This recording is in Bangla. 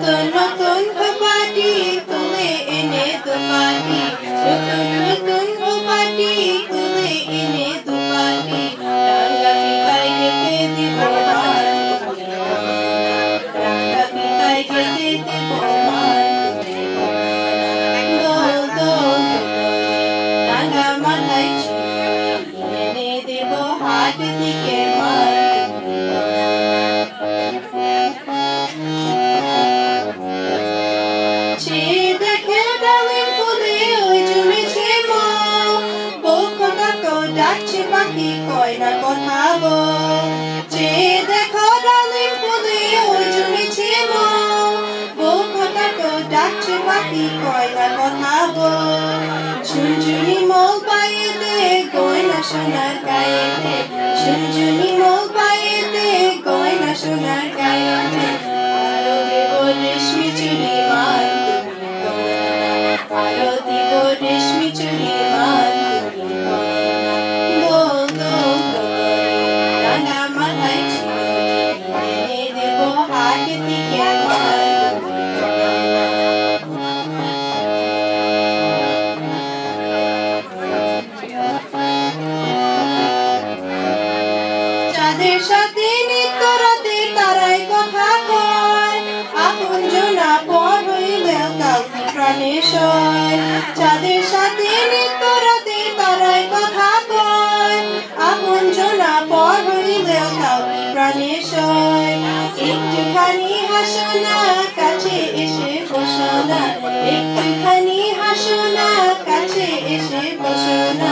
নতুন খোপাটি তুলে এনে দুপাটি নতুন নতুন খোপাটি তুলে এনে দুপাটি রাঙা ফিতায় গেঁথে দিব মান রাঙা ফিতায় গেঁথে দিব মান দোল দোল রাঙা মাথায় চুড়ি এনে দেব হাত থেকে মান পাখি কয় না কথা বল চেয়ে দেখো ডালিম ফুলে ওই জমেছে বউ কথা তো ডাকছে পাখি কয় না কথা বল ঝুনঝুনি মল পায়েতে গয়না সোনার গায়েতে ঝুনঝুনি মল পায়েতে গয়না সোনার গায়েতে আরো দেব রেশমি চুড়ি মান আরো দেব রেশমি চুড়ি মান চাঁদের সাথে নিত্য রাতে তারাই কথা কয় আপন জনা পর হইলেও কাউকে প্রাণে সয় চাঁদের সাথে নিত্য রাতে তারাই কথা কয় আপন জনা পর হইলেও কাউকে প্রাণে সয় একটুখানি হাসো না কাছে এসে বসো না একটুখানি হাসো না কাছে এসে বসো না